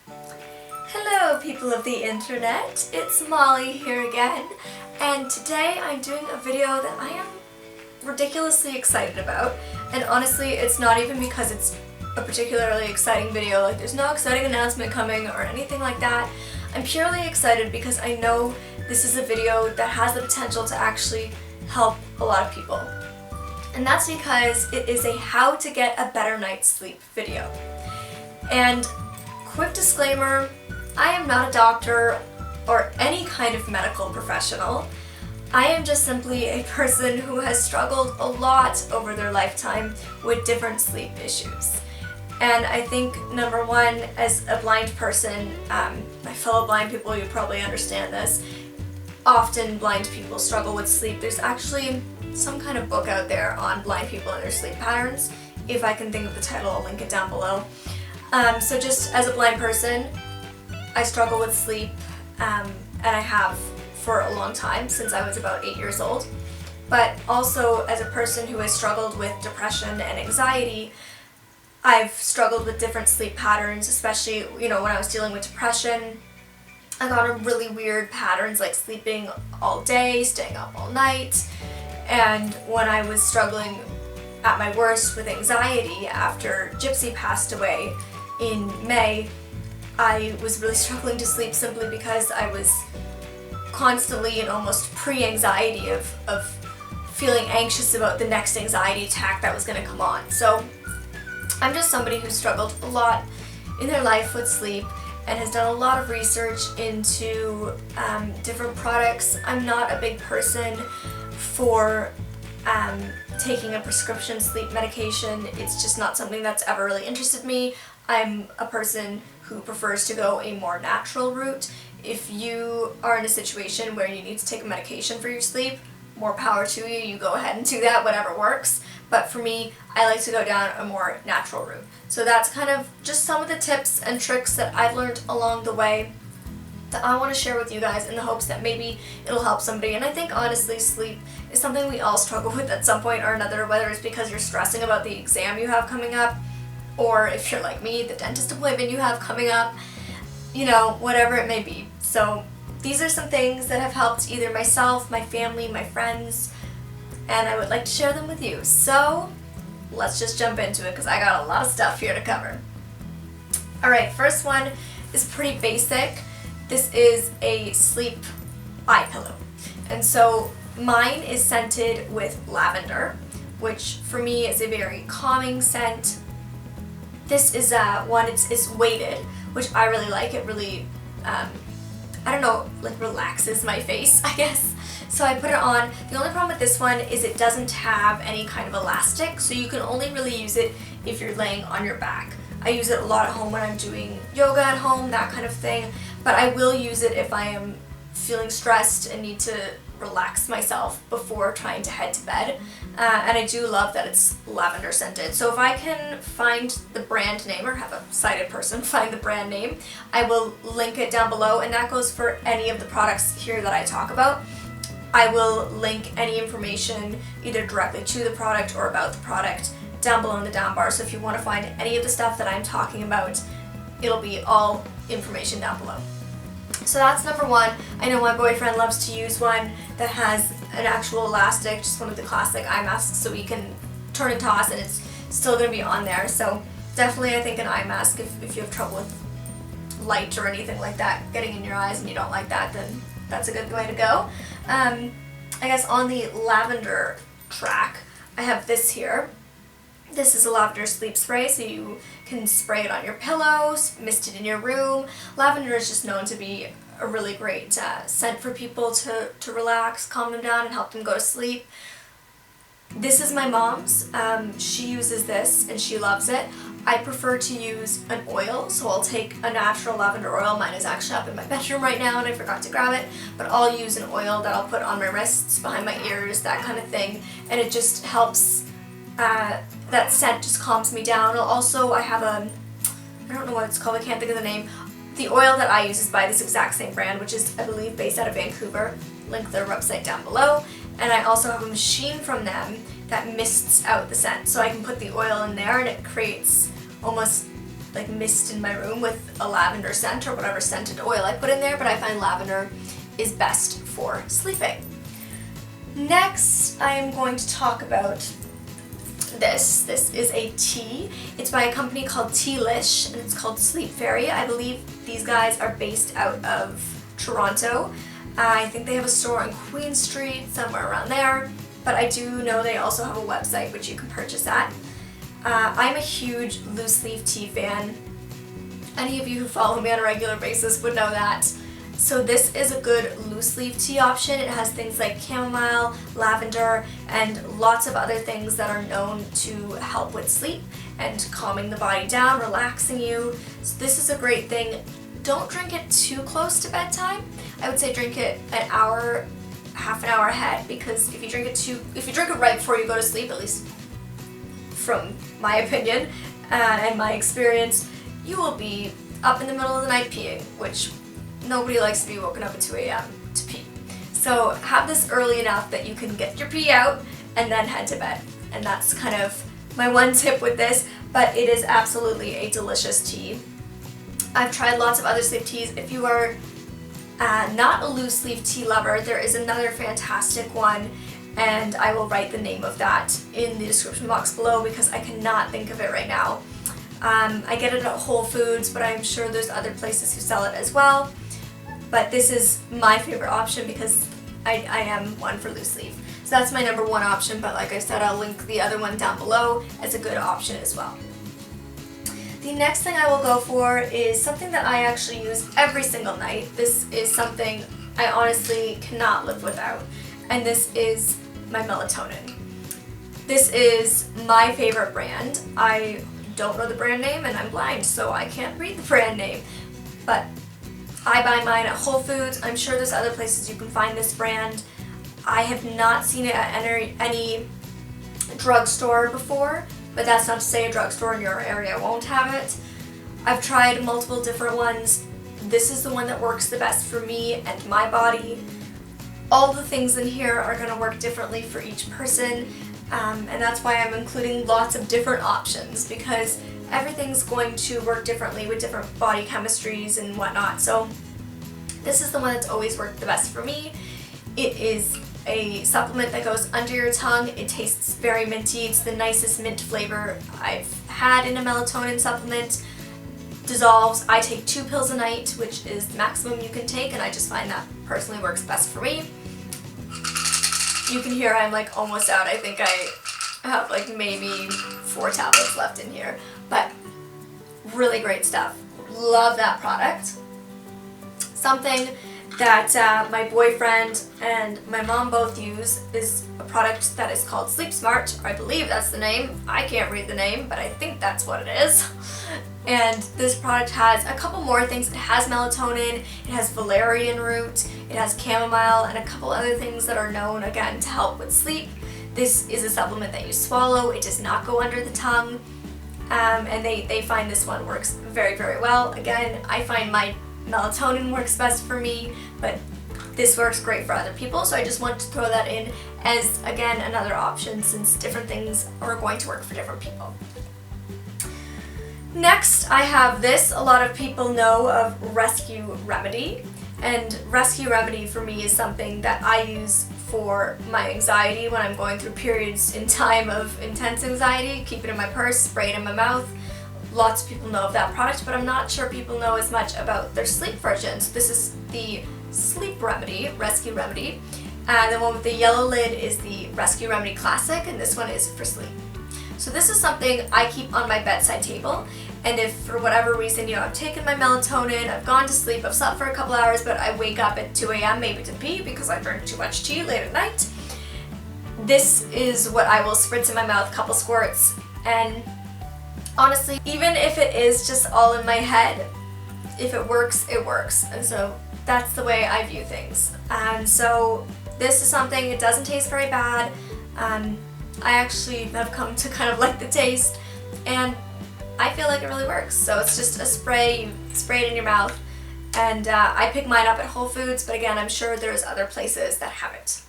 Hello people of the internet, it's Molly here again, and today I'm doing a video that I am ridiculously excited about, and honestly it's not even because it's a particularly exciting video, like there's no exciting announcement coming or anything like that. I'm purely excited because I know this is a video that has the potential to actually help a lot of people. And that's because it is a how to get a better night's sleep video. And quick disclaimer, I am not a doctor or any kind of medical professional. I am just simply a person who has struggled a lot over their lifetime with different sleep issues. And I think number one, as a blind person, my fellow blind people, you probably understand this, often blind people struggle with sleep. There's actually some kind of book out there on blind people and their sleep patterns. If I can think of the title, I'll link it down below. So just as a blind person, I struggle with sleep, and I have for a long time, since I was about 8 years old. But also as a person who has struggled with depression and anxiety, I've struggled with different sleep patterns, especially, when I was dealing with depression. I got in really weird patterns like sleeping all day, staying up all night, and when I was struggling at my worst with anxiety after Gypsy passed away in May, I was really struggling to sleep simply because I was constantly in almost pre-anxiety of feeling anxious about the next anxiety attack that was going to come on. So I'm just somebody who struggled a lot in their life with sleep and has done a lot of research into different products. I'm not a big person for taking a prescription sleep medication. It's just not something that's ever really interested me. I'm a person who prefers to go a more natural route. If you are in a situation where you need to take a medication for your sleep, more power to you, you go ahead and do that, whatever works. But for me, I like to go down a more natural route. So that's kind of just some of the tips and tricks that I've learned along the way that I want to share with you guys in the hopes that maybe it'll help somebody. And I think honestly, sleep is something we all struggle with at some point or another, whether it's because you're stressing about the exam you have coming up, or if you're like me, the dentist appointment you have coming up, whatever it may be. So these are some things that have helped either myself, my family, my friends, and I would like to share them with you. So let's just jump into it because I got a lot of stuff here to cover. Alright, first one is pretty basic. This is a sleep eye pillow. And so mine is scented with lavender, which for me is a very calming scent. This is one, it's weighted, which I really like. It really, relaxes my face, I guess. So I put it on. The only problem with this one is it doesn't have any kind of elastic, so you can only really use it if you're laying on your back. I use it a lot at home when I'm doing yoga at home, that kind of thing, but I will use it if I am feeling stressed and need to relax myself before trying to head to bed. And I do love that it's lavender scented. So if I can find the brand name or have a sighted person find the brand name, I will link it down below, and that goes for any of the products here that I talk about. I will link any information either directly to the product or about the product down below in the down bar. So if you want to find any of the stuff that I'm talking about, it'll be all information down below. So that's number one. I know my boyfriend loves to use one that has an actual elastic, just one of the classic eye masks, so we can turn and toss and it's still going to be on there. So definitely I think an eye mask, if you have trouble with light or anything like that getting in your eyes and you don't like that, then that's a good way to go. I guess on the lavender track, I have this here. This is a lavender sleep spray, so you can spray it on your pillows, mist it in your room. Lavender is just known to be a really great scent for people to relax, calm them down, and help them go to sleep. This is my mom's. She uses this and she loves it. I prefer to use an oil, so I'll take a natural lavender oil. Mine is actually up in my bedroom right now and I forgot to grab it, but I'll use an oil that I'll put on my wrists, behind my ears, that kind of thing, and it just helps. That scent just calms me down. I have I don't know what it's called, I can't think of the name. The oil that I use is by this exact same brand, which is, I believe, based out of Vancouver. Link their website down below. And I also have a machine from them that mists out the scent. So I can put the oil in there and it creates almost like mist in my room with a lavender scent or whatever scented oil I put in there, but I find lavender is best for sleeping. Next, I am going to talk about this. This is a tea. It's by a company called Tealish, and it's called Sleep Fairy. I believe these guys are based out of Toronto. I think they have a store on Queen Street, somewhere around there, but I do know they also have a website which you can purchase at. I'm a huge loose leaf tea fan. Any of you who follow me on a regular basis would know that. So this is a good loose leaf tea option. It has things like chamomile, lavender, and lots of other things that are known to help with sleep and calming the body down, relaxing you. So this is a great thing. Don't drink it too close to bedtime. I would say drink it an hour, half an hour ahead, because if you drink it right before you go to sleep, at least from my opinion and my experience, you will be up in the middle of the night peeing, which nobody likes to be woken up at 2 a.m. to pee. So have this early enough that you can get your pee out and then head to bed. And that's kind of my one tip with this, but it is absolutely a delicious tea. I've tried lots of other sleep teas. If you are not a loose leaf tea lover, there is another fantastic one, and I will write the name of that in the description box below because I cannot think of it right now. I get it at Whole Foods, but I'm sure there's other places who sell it as well. But this is my favorite option because I am one for loose leaf. So that's my number one option, but like I said, I'll link the other one down below as a good option as well. The next thing I will go for is something that I actually use every single night. This is something I honestly cannot live without, and this is my melatonin. This is my favorite brand. I don't know the brand name and I'm blind, so I can't read the brand name, but I buy mine at Whole Foods. I'm sure there's other places you can find this brand. I have not seen it at any drugstore before, but that's not to say a drugstore in your area won't have it. I've tried multiple different ones. This is the one that works the best for me and my body. All the things in here are going to work differently for each person, and that's why I'm including lots of different options, because everything's going to work differently with different body chemistries and whatnot. So this is the one that's always worked the best for me. It is a supplement that goes under your tongue. It tastes very minty. It's the nicest mint flavor I've had in a melatonin supplement. Dissolves. I take 2 pills a night, which is the maximum you can take, and I just find that personally works best for me. You can hear I'm like almost out. I think I have like maybe 4 tablets left in here, but really great stuff. Love that product. Something that my boyfriend and my mom both use is a product that is called Sleep Smart. I believe that's the name. I can't read the name, but I think that's what it is. And this product has a couple more things. It has melatonin, it has valerian root, it has chamomile, and a couple other things that are known, again, to help with sleep. This is a supplement that you swallow. It does not go under the tongue. And they find this one works very, very well. Again, I find my melatonin works best for me, but this works great for other people, so I just want to throw that in as, again, another option, since different things are going to work for different people. Next, I have this. A lot of people know of Rescue Remedy, and Rescue Remedy for me is something that I use for my anxiety when I'm going through periods in time of intense anxiety. Keep it in my purse, spray it in my mouth. Lots of people know of that product, but I'm not sure people know as much about their sleep versions. This is the Sleep Remedy, Rescue Remedy. And the one with the yellow lid is the Rescue Remedy Classic, and this one is for sleep. So this is something I keep on my bedside table, and if for whatever reason, I've taken my melatonin, I've gone to sleep, I've slept for a couple hours, but I wake up at 2 a.m. maybe to pee because I drank too much tea late at night, this is what I will spritz in my mouth, a couple squirts, and honestly, even if it is just all in my head, if it works, it works. And so that's the way I view things. And so this is something, it doesn't taste very bad. I actually have come to kind of like the taste, and I feel like it really works. So it's just a spray, you spray it in your mouth, and I pick mine up at Whole Foods, but again, I'm sure there's other places that have it.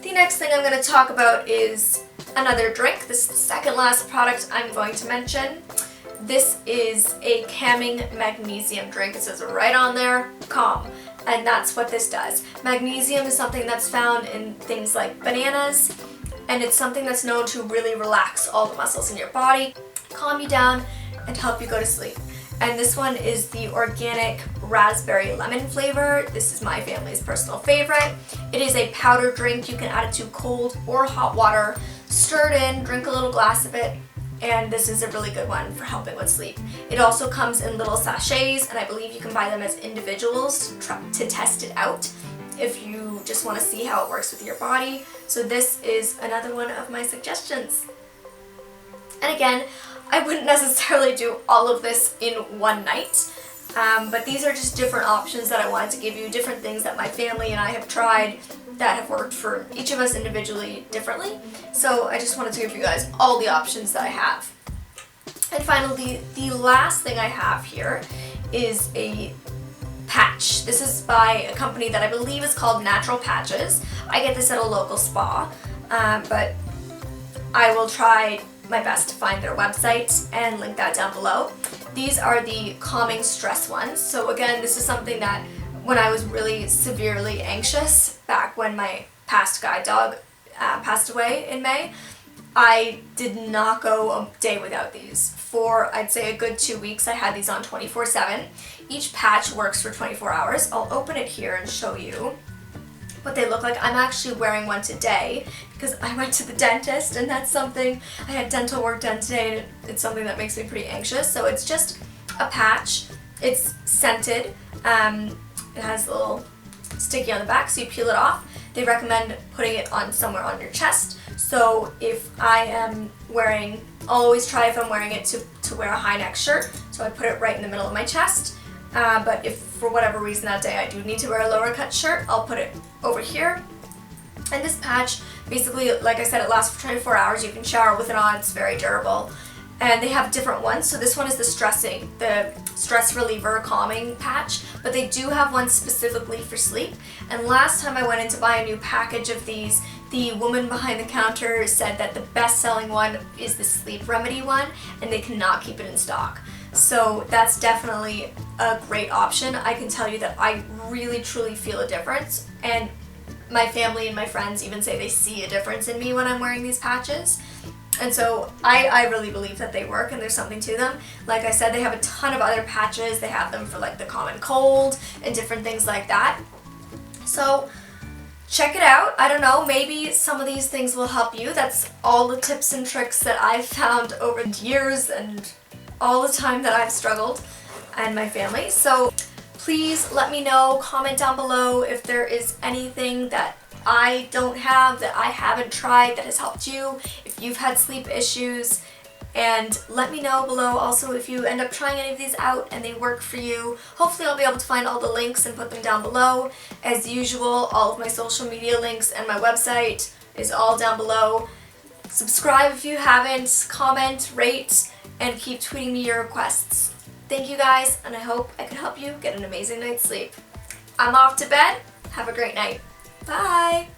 The next thing I'm going to talk about is another drink. This is the second last product I'm going to mention. this is a calming magnesium drink. It says right on there, calm. And that's what this does. Magnesium is something that's found in things like bananas, and it's something that's known to really relax all the muscles in your body, calm you down, and help you go to sleep. And this one is the organic raspberry lemon flavor. This is my family's personal favorite. It is a powder drink. You can add it to cold or hot water, stir it in, drink a little glass of it, and this is a really good one for helping with sleep. It also comes in little sachets, and I believe you can buy them as individuals to test it out if you just want to see how it works with your body. So this is another one of my suggestions. And again, I wouldn't necessarily do all of this in one night, but these are just different options that I wanted to give you, different things that my family and I have tried that have worked for each of us individually differently. So I just wanted to give you guys all the options that I have. And finally, the last thing I have here is a patch. This is by a company that I believe is called Natural Patches. I get this at a local spa, but I will try my best to find their website and link that down below. These are the calming stress ones. So again, this is something that when I was really severely anxious, back when my past guide dog passed away in May, I did not go a day without these. For I'd say a good 2 weeks, I had these on 24/7. Each patch works for 24 hours. I'll open it here and show you what they look like. I'm actually wearing one today because I went to the dentist, and that's something, I had dental work done today, and it's something that makes me pretty anxious. So it's just a patch. It's scented. It has a little sticky on the back, so you peel it off. They recommend putting it on somewhere on your chest. So if I am wearing, I'll always try if I'm wearing it to wear a high neck shirt. So I put it right in the middle of my chest. But if for whatever reason that day I do need to wear a lower cut shirt, I'll put it over here. And this patch, basically, like I said, it lasts for 24 hours. You can shower with it on. It's very durable. And they have different ones. So this one is the stress reliever calming patch, but they do have one specifically for sleep. And last time I went in to buy a new package of these, the woman behind the counter said that the best-selling one is the sleep remedy one, and they cannot keep it in stock. So that's definitely a great option. I can tell you that I really truly feel a difference, and my family and my friends even say they see a difference in me when I'm wearing these patches. And so I really believe that they work, and there's something to them. Like I said, they have a ton of other patches. They have them for like the common cold and different things like that. So check it out. I don't know, maybe some of these things will help you. That's all the tips and tricks that I've found over the years and all the time that I've struggled, and my family. So please let me know, comment down below if there is anything that I don't have, that I haven't tried, that has helped you, if you've had sleep issues, and let me know below also if you end up trying any of these out and they work for you. Hopefully I'll be able to find all the links and put them down below. As usual, all of my social media links and my website is all down below. Subscribe if you haven't, comment, rate, and keep tweeting me your requests. Thank you guys, and I hope I could help you get an amazing night's sleep. I'm off to bed. Have a great night. Bye!